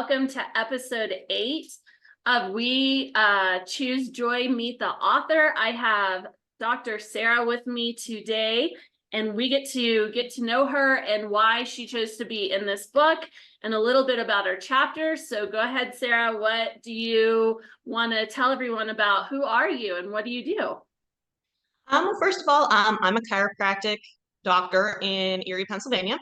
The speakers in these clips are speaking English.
welcome to episode 8 of We Choose Joy, Meet the Author. I have Dr. Sarah with me today, and we get to know her and why she chose to be in this book and a little bit about her chapters. So go ahead, Sarah. What do you want to tell everyone about? Who are you and what do you do? First of all, I'm a chiropractic doctor in Erie, Pennsylvania.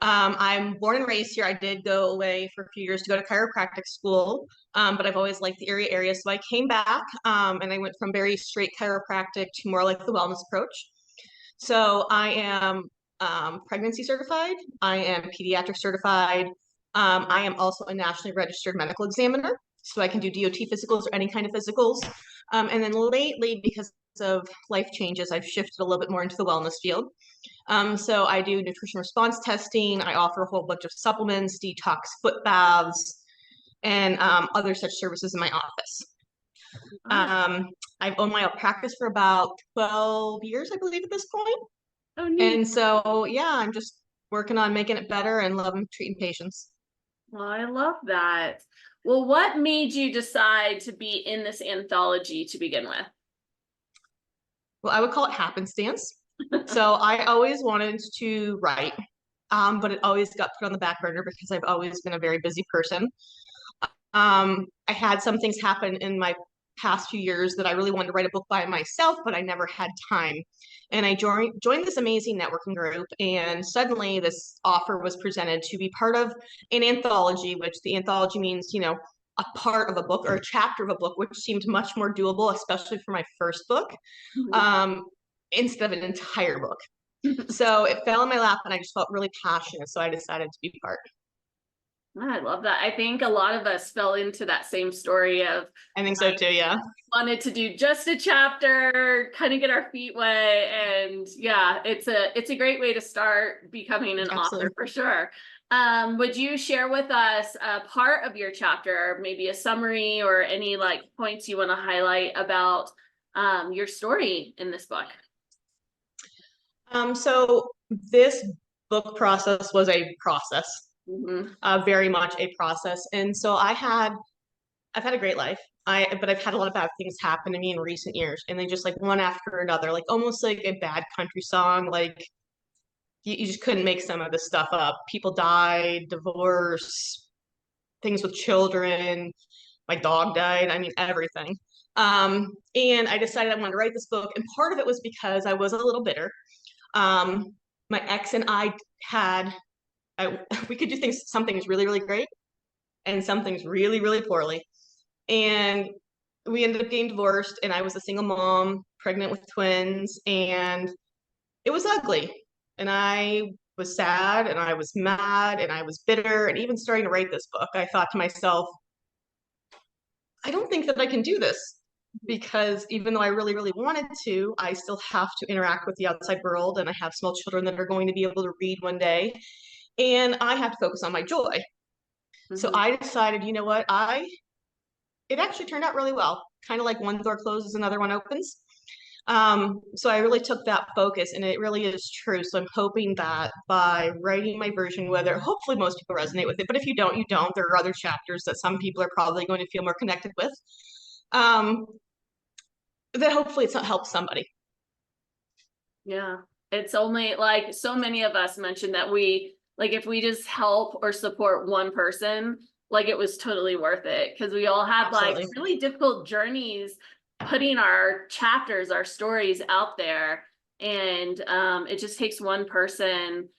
I'm born and raised here. I did go away for a few years to go to chiropractic school, but I've always liked the Erie area. So I came back and I went from very straight chiropractic to more like the wellness approach. So I am pregnancy certified. I am pediatric certified. I am also a nationally registered medical examiner. So I can do DOT physicals or any kind of physicals. And then lately, because of life changes, I've shifted a little bit more into the wellness field. So I do nutrition response testing. I offer a whole bunch of supplements, detox foot baths, and other such services in my office. I've owned my own practice for about 12 years, I believe, at this point. Oh, neat. And so, yeah, I'm just working on making it better and loving treating patients. Well, I love that. Well, what made you decide to be in this anthology to begin with? Well, I would call it happenstance. So I always wanted to write, but it always got put on the back burner because I've always been a very busy person. I had some things happen in my past few years that I really wanted to write a book by myself, but I never had time. And I joined this amazing networking group, and suddenly this offer was presented to be part of an anthology, which the anthology means, a part of a book or a chapter of a book, which seemed much more doable, especially for my first book, instead of an entire book. So it fell in my lap and I just felt really passionate. So I decided to be part. I love that. I think a lot of us fell into that same story of I think so too, yeah. Wanted to do just a chapter, kind of get our feet wet, and yeah, it's a great way to start becoming an author for sure. Would you share with us a part of your chapter, maybe a summary or any like points you want to highlight about your story in this book? So this book process was a process. Very much a process. And so I've had a great life. But I've had a lot of bad things happen to me in recent years, and they just like one after another, like almost like a bad country song. Like you just couldn't make some of this stuff up. People died, divorce, things with children. My dog died. I mean, everything. And I decided I wanted to write this book, and part of it was because I was a little bitter. My ex and I we could do some things really, really great and some things really, really poorly. And we ended up getting divorced, and I was a single mom, pregnant with twins, and it was ugly. And I was sad, and I was mad, and I was bitter, and even starting to write this book, I thought to myself, I don't think that I can do this, because even though I really, really wanted to, I still have to interact with the outside world, and I have small children that are going to be able to read one day, and I have to focus on my joy. So I decided, you know what, it actually turned out really well. Kind of like one door closes, another one opens. So I really took that focus, and it really is true. So I'm hoping that by writing my version, hopefully most people resonate with it, but if you don't, you don't. There are other chapters that some people are probably going to feel more connected with. That hopefully it's not helped somebody. Yeah, it's only like so many of us mentioned that if we just help or support one person, like it was totally worth it, because we all had like really difficult journeys putting our chapters, our stories out there, and it just takes one person,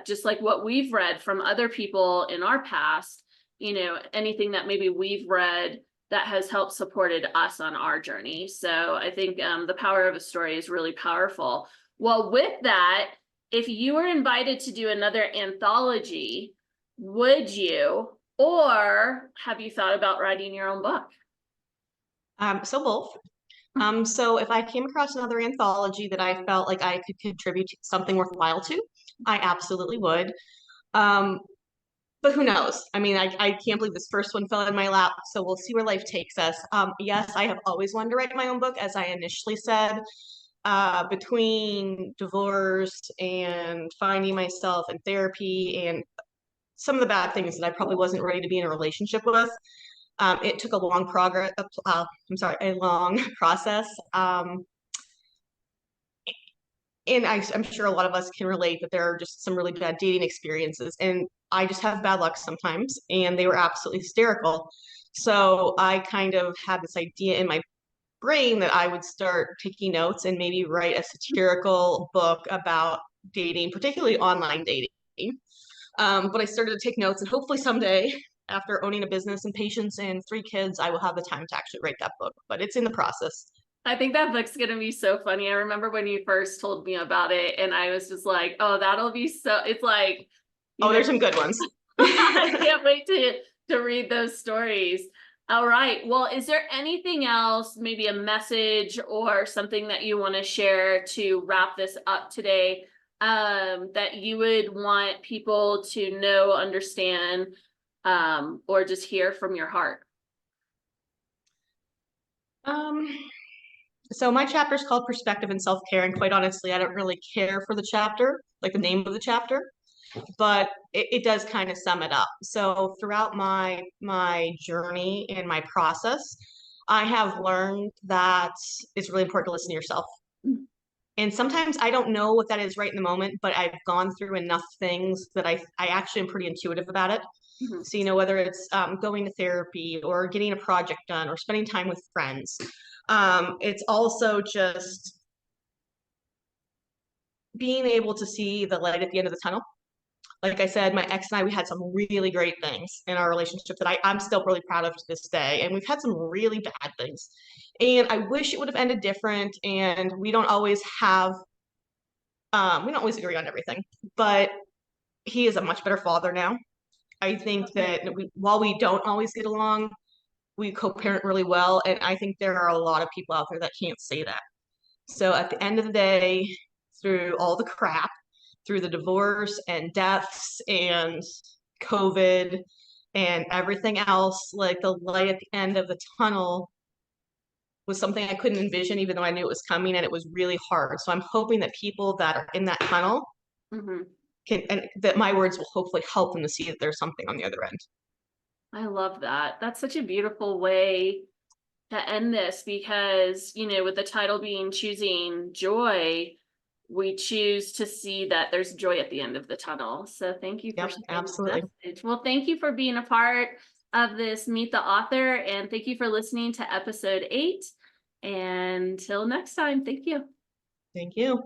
just like what we've read from other people in our past, anything that maybe we've read that has helped supported us on our journey. So I think the power of a story is really powerful. Well, with that, if you were invited to do another anthology, would you, or have you thought about writing your own book? So both. So if I came across another anthology that I felt like I could contribute something worthwhile to, I absolutely would. But who knows? I mean, I can't believe this first one fell in my lap, so we'll see where life takes us. Yes, I have always wanted to write my own book, as I initially said. Between divorce and finding myself in therapy and some of the bad things that I probably wasn't ready to be in a relationship with. It took a long a long process. And I'm sure a lot of us can relate that there are just some really bad dating experiences, and I just have bad luck sometimes, and they were absolutely hysterical. So I kind of had this idea in my brain that I would start taking notes and maybe write a satirical book about dating, particularly online dating. But I started to take notes, and hopefully someday, after owning a business and patience and 3 kids, I will have the time to actually write that book, but it's in the process. I think that book's gonna be so funny. I remember when you first told me about it, and I was just like, oh, that'll be so, it's like, there's some good ones. I can't wait to read those stories. All right. Well, is there anything else, maybe a message or something that you want to share to wrap this up today, that you would want people to know, understand, or just hear from your heart? So my chapter is called Perspective and Self-Care, and quite honestly, I don't really care for the chapter, like the name of the chapter, but it does kind of sum it up. So throughout my journey and my process, I have learned that it's really important to listen to yourself. And sometimes I don't know what that is right in the moment, but I've gone through enough things that I actually am pretty intuitive about it. Mm-hmm. So, whether it's going to therapy or getting a project done or spending time with friends, it's also just being able to see the light at the end of the tunnel. Like I said, my ex and I, we had some really great things in our relationship that I'm still really proud of to this day. And we've had some really bad things. And I wish it would have ended different. And we don't always agree on everything. But he is a much better father now. I think that while we don't always get along, we co-parent really well. And I think there are a lot of people out there that can't say that. So at the end of the day, through all the crap, through the divorce and deaths and COVID and everything else, like the light at the end of the tunnel was something I couldn't envision, even though I knew it was coming, and it was really hard. So I'm hoping that people that are in that tunnel and that my words will hopefully help them to see that there's something on the other end. I love that. That's such a beautiful way to end this, because, with the title being Choosing Joy, we choose to see that there's joy at the end of the tunnel. So thank you for sharing absolutely. the message. Well, thank you for being a part of this Meet the Author, and thank you for listening to episode 8. And until next time, thank you. Thank you.